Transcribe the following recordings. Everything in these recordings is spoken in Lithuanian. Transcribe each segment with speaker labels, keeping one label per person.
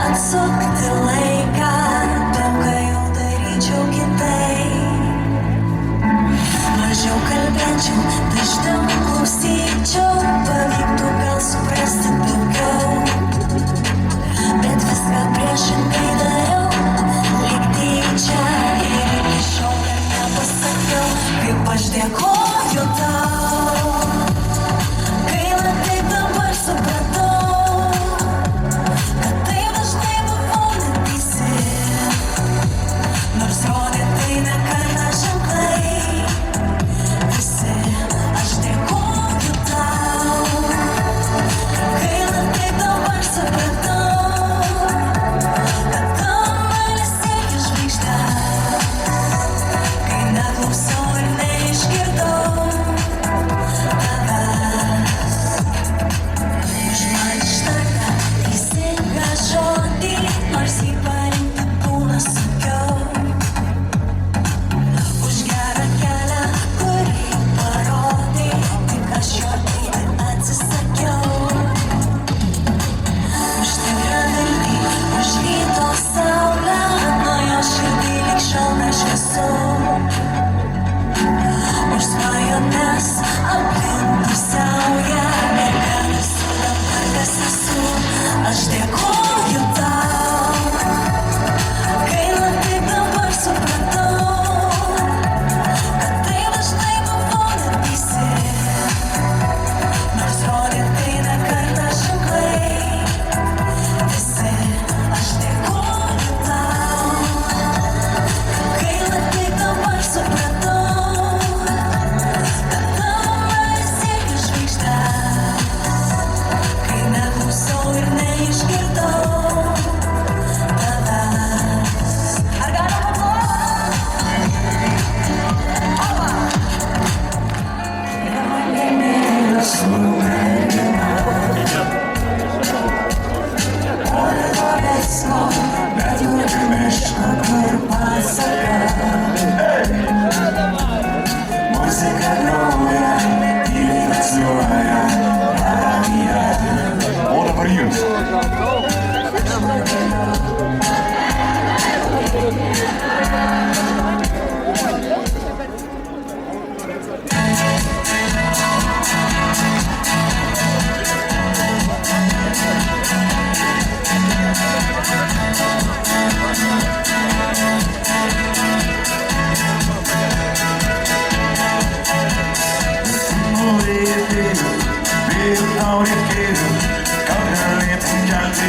Speaker 1: Atsukti laiką, daug ką jau daryčiau kitaip. Mažiau kalbėčiau, dažniau klausyčiau, pavyktų gal suprasti daugiau. Bet viską priešingai dariau, lyg tyčia ir iki šiol dar nepasakiau, kaip aš dėkoju tau. Gaila, tai dabar supratau.
Speaker 2: Tau reikėjo, gal galėtum kelti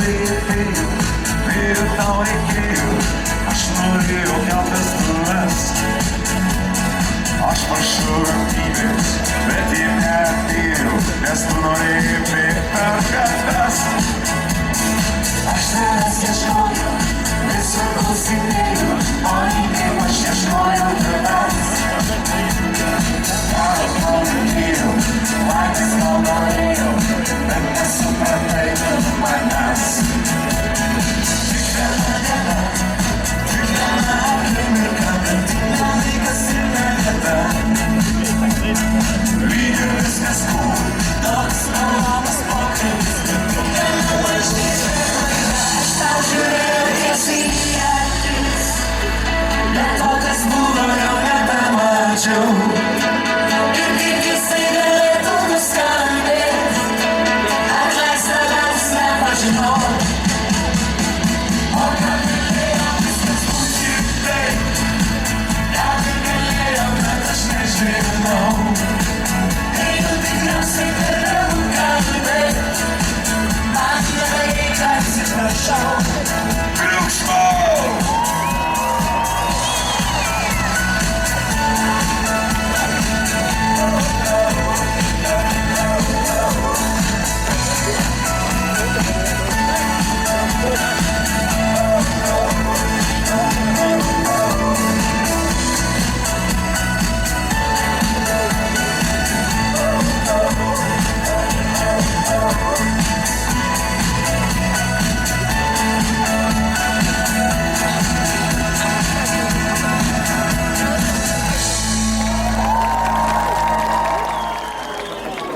Speaker 2: reikėjo, vėjo tau reikėjo, aš norėjau keltas turas. Aš prašiau ramybės, bet jie neatėjo, nes tu norėjai bėgti per gatves. Aš tavęs ieškojau, visur klausinėjau, o niekaip aš ieškojau tavęs. Karo pamatėjau, patys malnorėjau, bet nesupratai manęs. Tik viena diena, tik viena akimirka, bet tik ne laikas ir ne vieta. Lyg ir viskas buvo, toks malonas pokalbis, bet tik viena važnyčia. Aš tau žiūrėjau tiesiai į akis, bet to, kas buvo, jau nebemačiau. Ir kaip jisai galėtų nuskambėt, atleisk tavęs nepažinau. O ką galėjo viskas būti taip, ką galėjo, bet aš nežinau. Jeigu tikriausiai tave kalbėt, man nereikia atsiprašau. Triukšmau!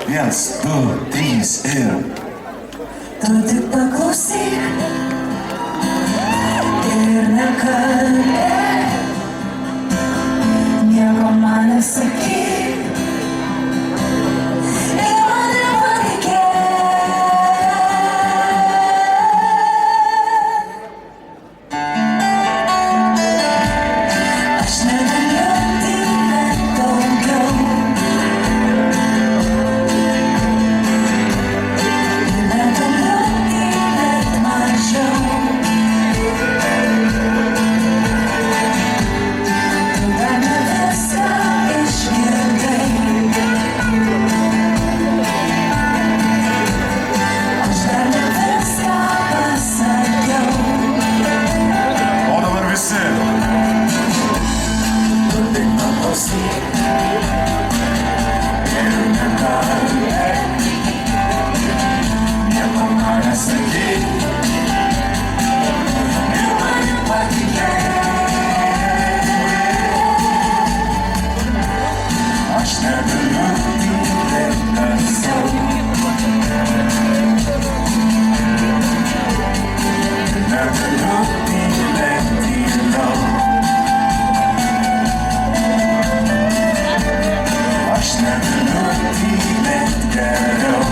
Speaker 2: Viens, du, trys ir...
Speaker 1: Tu tik paklausyk ir nekalbėk, nieko man nesakyk ir man nepatikėk. Aš negaliu tylėt daugiau.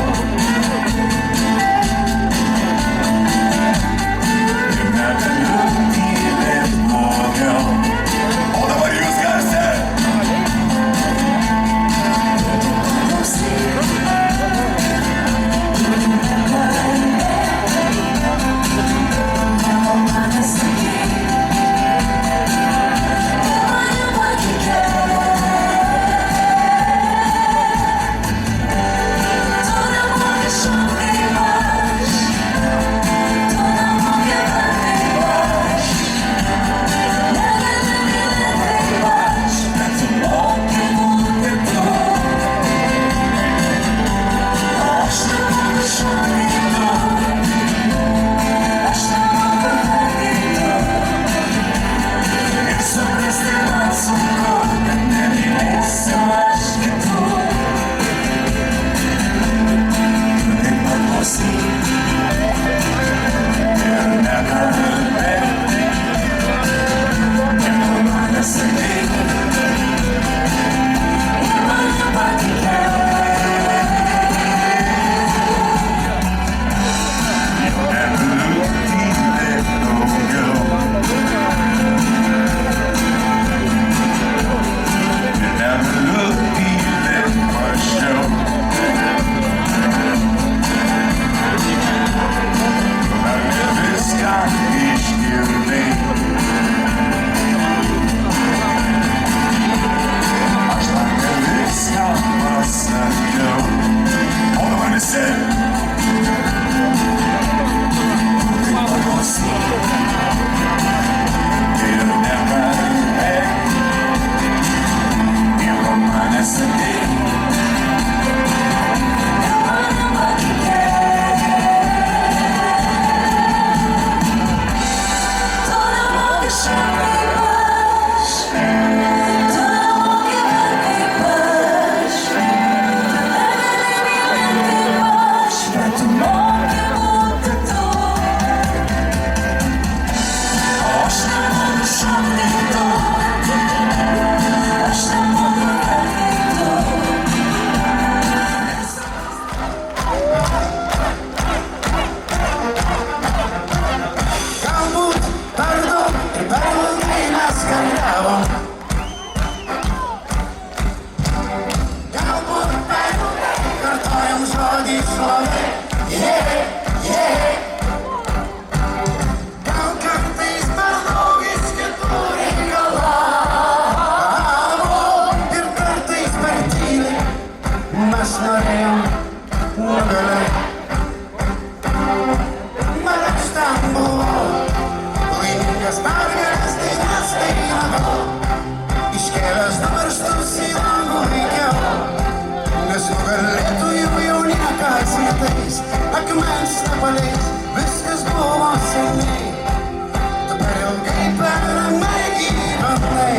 Speaker 3: Aš ten buvau, laimingas pergalės dainas dainavau, iškėlęs dabarštus į langų laikiau, nes nugalėtojų jau niekas netais, akmens nepaleis, viskas buvo seniai. Tu per ilgai per ramiai gyvenai,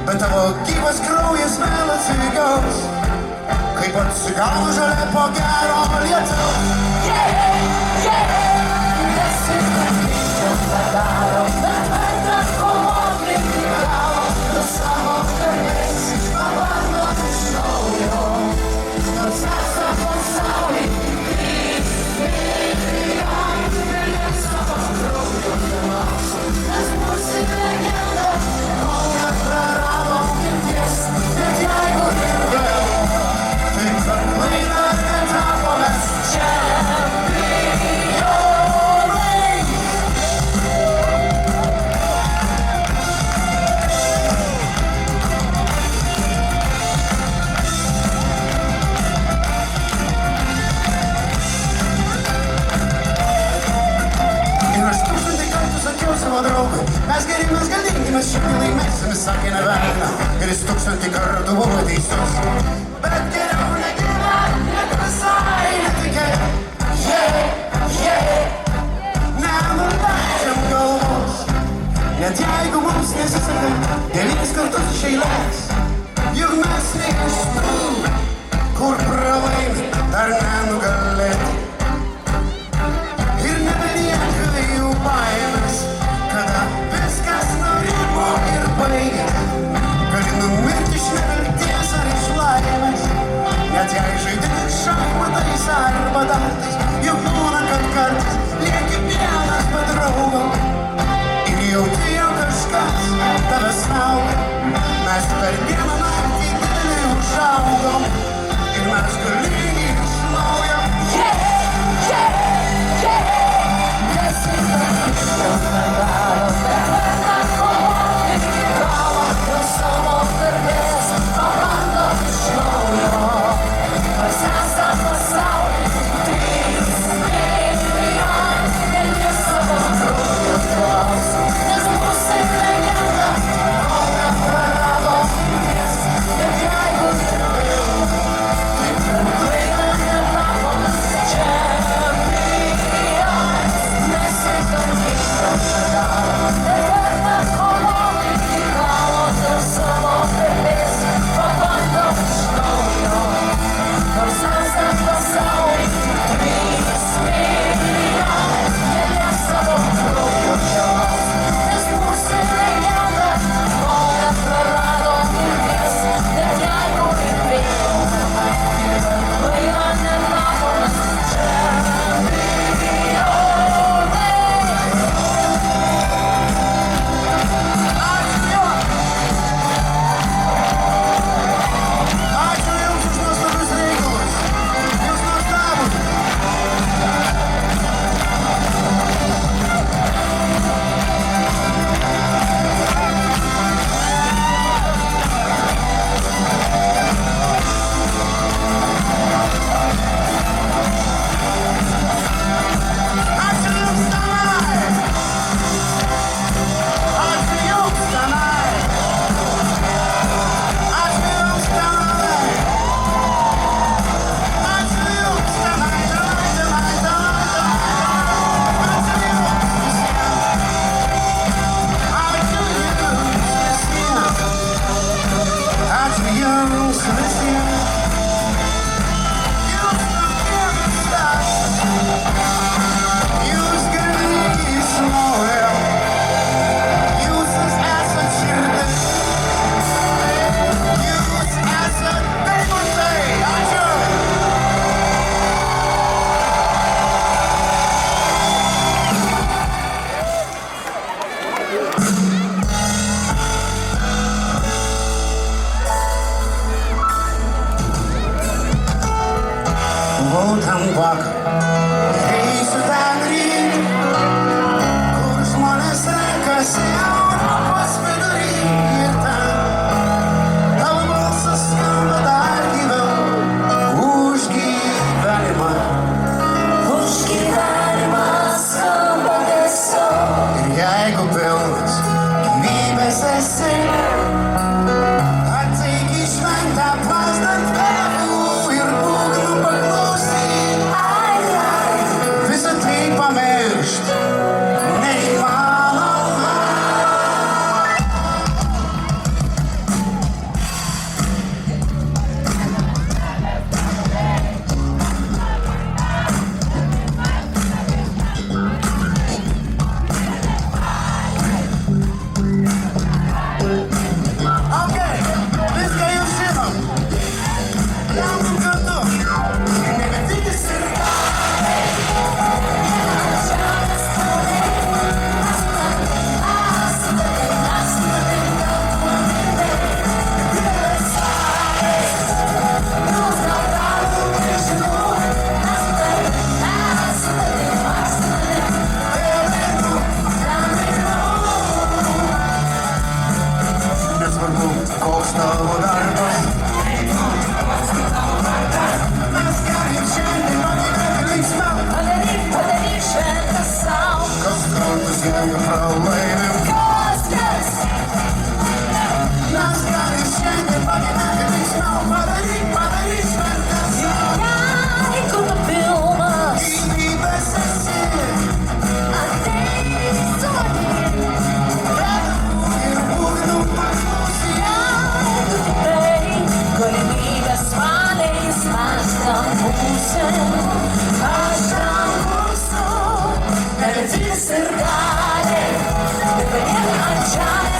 Speaker 3: bet tavo gyvas kraujas vėl atsigaus, kaip atsigauna žalia po gero lietaus.
Speaker 1: Padaro, bet vardas kovot iki galo, tu savo garbės pabando iš naujo. Nors visą pasaulį bijom, vėliau savo kraujo nelauksiu, mes būsim legenda, kol nepraradom vilties, net jeigu ir vėl,
Speaker 3: tai per klaidą netapome čempionai. Savo draugui, mes geri, mes galingi, mes šiandien laimėsim, jis sakė nevertina, ir jis 1000 kartų buvo teisus. Bet geriau negyvent, net visai netikėt, nenuleidžiam galvos, net jeigu mums nesiseka 9 kartus iš eilės, juk mes ne iš tų, kur pralaimi, dar nenugalėti. Ir nebelieka jų baimės, kada viskas nurimo ir baigia, gali numirti iš nevilties ar iš laimės, net jei žaidi tik šachmatais arba dartais, juk būna, kad kartais lieki vienas be draugo ir jauti, jog kažkas tave saugo. Mes per dieną naktį didelį užaugom ir mes galingi iš naujo. muziejų pralaimim.
Speaker 1: Kostas!
Speaker 3: Mes galim šiandien pagyventi linksmiau, padaryk šventes.
Speaker 1: Jeigu tu pilnas,
Speaker 3: Gyvybės esi,
Speaker 1: ateik su manim.
Speaker 3: ir būgnų paklausyk.
Speaker 1: Jeigu tikrai galimybės maliais aš ten būsiu, negatyvus ir gali, bet palieka ant žemės.